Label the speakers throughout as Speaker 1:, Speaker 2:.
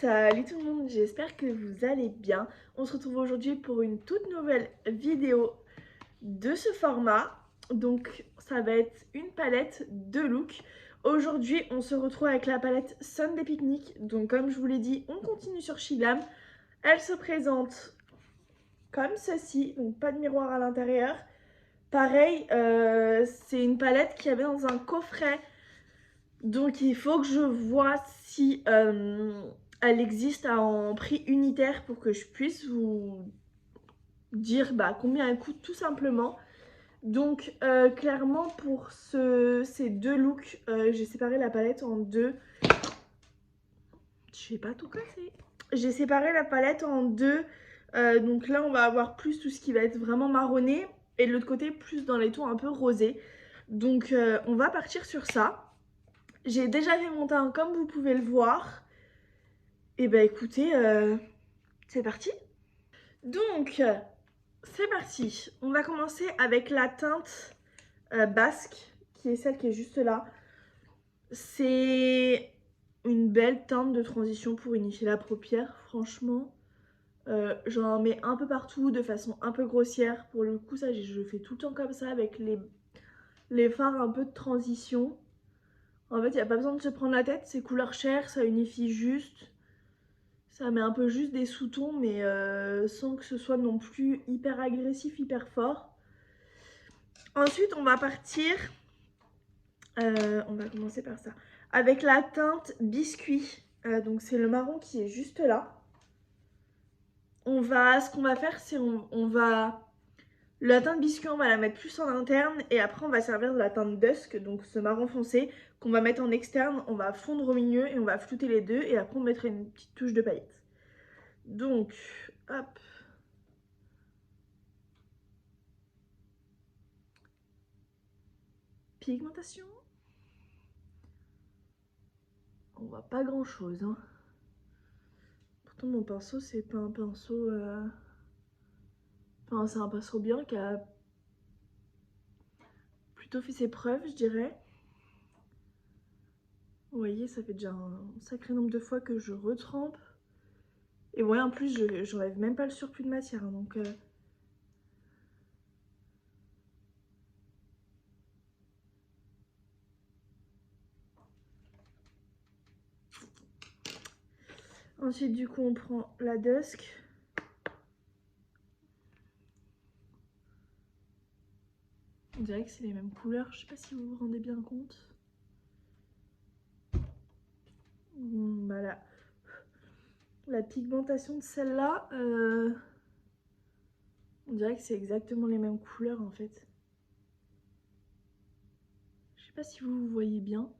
Speaker 1: Salut tout le monde, j'espère que vous allez bien. On se retrouve aujourd'hui pour une toute nouvelle vidéo de ce format. Donc ça va être une palette de looks. Aujourd'hui on se retrouve avec la palette Sunday Picnic. Donc comme je vous l'ai dit, on continue sur Shiglam. Elle se présente comme ceci, donc pas de miroir à l'intérieur. Pareil, c'est une palette qui avait dans un coffret. Donc il faut que je vois si elle existe en prix unitaire pour que je puisse vous dire combien elle coûte tout simplement. Donc clairement pour ces deux looks, j'ai séparé la palette en deux. Je vais pas tout casser. J'ai séparé la palette en deux. Donc là on va avoir plus tout ce qui va être vraiment marronné et de l'autre côté plus dans les tons un peu rosés. Donc on va partir sur ça. J'ai déjà fait mon teint comme vous pouvez le voir. Et bah écoutez, c'est parti. Donc, c'est parti. On va commencer avec la teinte basque, qui est celle qui est juste là. C'est une belle teinte de transition pour unifier la paupière, franchement. J'en mets un peu partout de façon un peu grossière. Pour le coup, ça, je fais tout le temps comme ça avec les fards un peu de transition. En fait, il n'y a pas besoin de se prendre la tête, c'est couleur chair, ça unifie juste. Ça met un peu juste des sous-tons, mais sans que ce soit non plus hyper agressif, hyper fort. Ensuite, on va partir, on va commencer par ça, avec la teinte biscuit. Donc c'est le marron qui est juste là. Ce qu'on va faire, c'est la teinte biscuit, on va la mettre plus en interne et après on va servir de la teinte dusk, donc ce marron foncé qu'on va mettre en externe. On va fondre au milieu et on va flouter les deux et après on mettra une petite touche de paillettes. Donc, hop. Pigmentation. On voit pas grand chose, hein. Pourtant mon pinceau c'est pas un pinceau... Enfin c'est un pinceau bien qui a plutôt fait ses preuves, je dirais. Vous voyez, ça fait déjà un sacré nombre de fois que je retrempe. Et ouais, en plus j'enlève même pas le surplus de matière, hein, donc... Ensuite du coup on prend la dusk. On dirait que c'est les mêmes couleurs, je sais pas si vous vous rendez bien compte. Voilà. La pigmentation de celle-là, on dirait que c'est exactement les mêmes couleurs en fait. Je sais pas si vous voyez bien.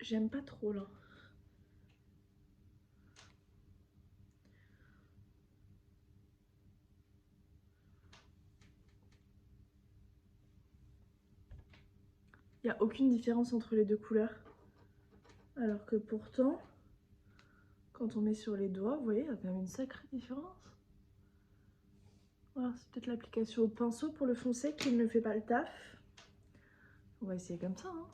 Speaker 1: J'aime pas trop là. Il n'y a aucune différence entre les deux couleurs. Alors que pourtant, quand on met sur les doigts, vous voyez, il y a quand même une sacrée différence. Voilà, c'est peut-être l'application au pinceau pour le foncé qui ne fait pas le taf. On va essayer comme ça, hein.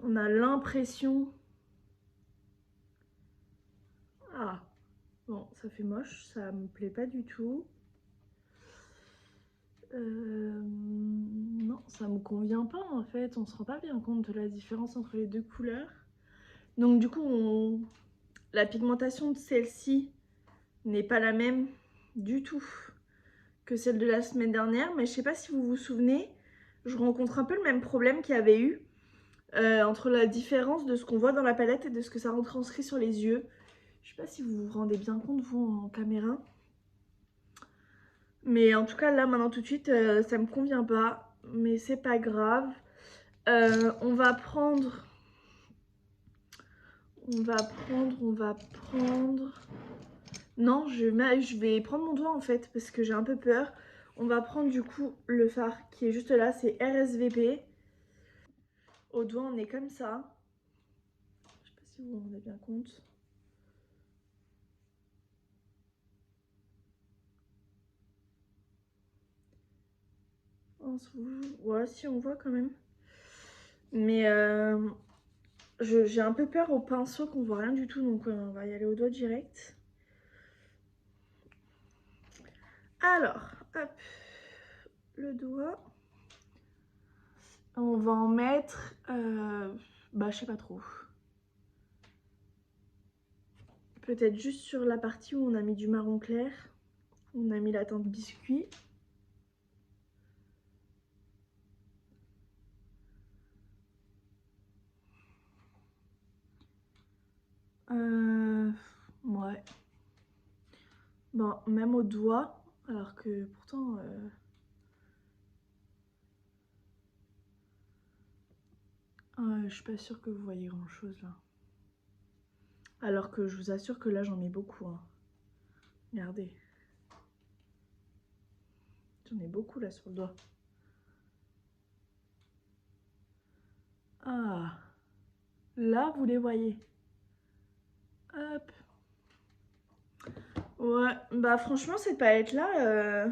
Speaker 1: On a l'impression... Ah, bon, ça fait moche, ça me plaît pas du tout. Non, ça me convient pas en fait, on se rend pas bien compte de la différence entre les deux couleurs. Donc du coup, la pigmentation de celle-ci n'est pas la même du tout que celle de la semaine dernière, mais je sais pas si vous vous souvenez, je rencontre un peu le même problème qu'il y avait eu entre la différence de ce qu'on voit dans la palette et de ce que ça retranscrit sur les yeux. Je sais pas si vous vous rendez bien compte vous en caméra. Mais en tout cas là maintenant tout de suite ça me convient pas, mais c'est pas grave. On va prendre... Non, je vais prendre mon doigt en fait parce que j'ai un peu peur. On va prendre du coup le fard qui est juste là, c'est RSVP. Au doigt, on est comme ça. Je sais pas si vous vous rendez bien compte. Ouais, si on voit quand même. Mais j'ai un peu peur au pinceau qu'on voit rien du tout, donc on va y aller au doigt direct. Alors, hop, le doigt. On va en mettre, je sais pas trop. Peut-être juste sur la partie où on a mis du marron clair. On a mis la teinte biscuit. Ouais. Bon, même au doigt, alors que pourtant... je suis pas sûre que vous voyez grand chose là. Alors que je vous assure que là j'en mets beaucoup. Hein. Regardez. J'en ai beaucoup là sur le doigt. Ah. Là vous les voyez. Hop. Ouais, bah franchement cette palette là,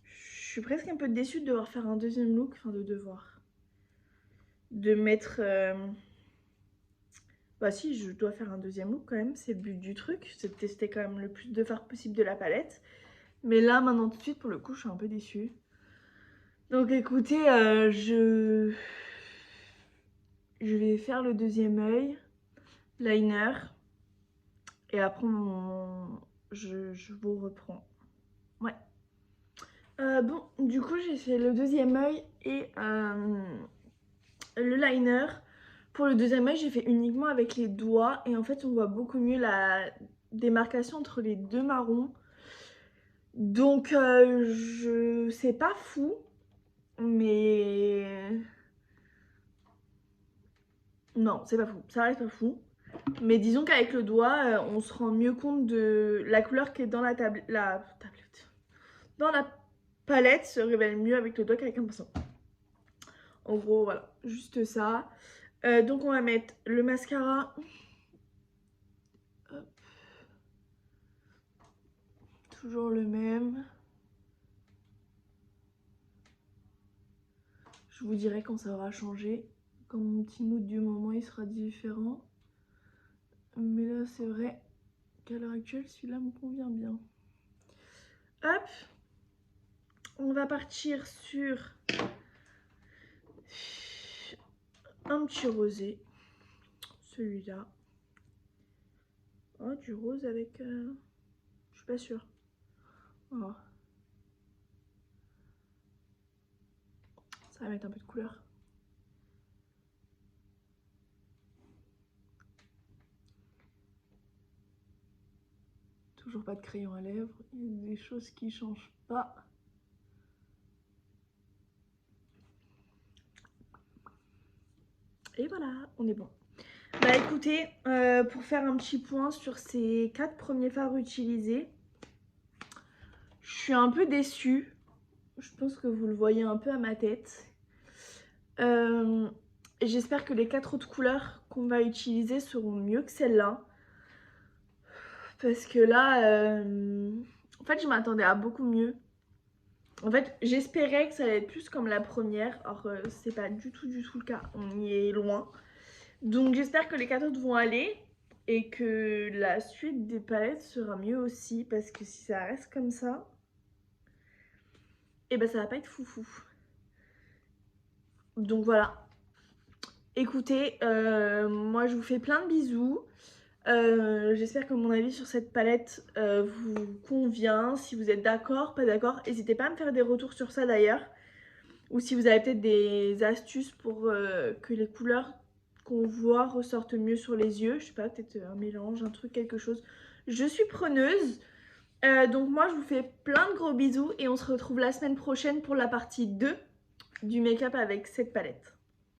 Speaker 1: je suis presque un peu déçue de devoir faire un deuxième look, enfin de mettre... Bah si, je dois faire un deuxième look quand même, c'est le but du truc, c'est de tester quand même le plus de fards possible de la palette. Mais là, maintenant tout de suite, pour le coup, je suis un peu déçue. Donc écoutez, je vais faire le deuxième œil, liner, et après je vous reprends. Ouais. Bon, du coup, j'ai fait le deuxième œil et le liner. Pour le deuxième œil, j'ai fait uniquement avec les doigts et en fait, on voit beaucoup mieux la démarcation entre les deux marrons. Donc, c'est pas fou, mais... Non, c'est pas fou, ça reste pas fou. Mais disons qu'avec le doigt, on se rend mieux compte de la couleur qui est dans la tablette. Dans la palette se révèle mieux avec le doigt qu'avec un pinceau. En gros, voilà, juste ça. Donc on va mettre le mascara. Hop. Toujours le même. Je vous dirai quand ça aura changé. Quand mon petit nude du moment il sera différent. Mais là c'est vrai qu'à l'heure actuelle celui-là me convient bien. Hop. On va partir sur un petit rosé. Celui-là. Oh, du rose avec... Je suis pas sûre. Oh. Ça va mettre un peu de couleur. Toujours pas de crayon à lèvres. Il y a des choses qui changent pas. Et voilà, on est bon. Bah écoutez, pour faire un petit point sur ces 4 premiers fards utilisés, je suis un peu déçue. Je pense que vous le voyez un peu à ma tête. J'espère que les 4 autres couleurs qu'on va utiliser seront mieux que celle-là. Parce que là, en fait, je m'attendais à beaucoup mieux. En fait, j'espérais que ça allait être plus comme la première. Or, c'est pas du tout le cas. On y est loin. Donc, j'espère que les 4 autres vont aller. Et que la suite des palettes sera mieux aussi. Parce que si ça reste comme ça, et ben ça va pas être foufou. Donc voilà. Écoutez, moi je vous fais plein de bisous. J'espère que mon avis sur cette palette vous convient. Si vous êtes d'accord, pas d'accord, n'hésitez pas à me faire des retours sur ça d'ailleurs. Ou si vous avez peut-être des astuces pour que les couleurs qu'on voit ressortent mieux sur les yeux. Je sais pas, peut-être un mélange, un truc, quelque chose. Je suis preneuse. Donc moi je vous fais plein de gros bisous et on se retrouve la semaine prochaine pour la partie 2 du make-up avec cette palette.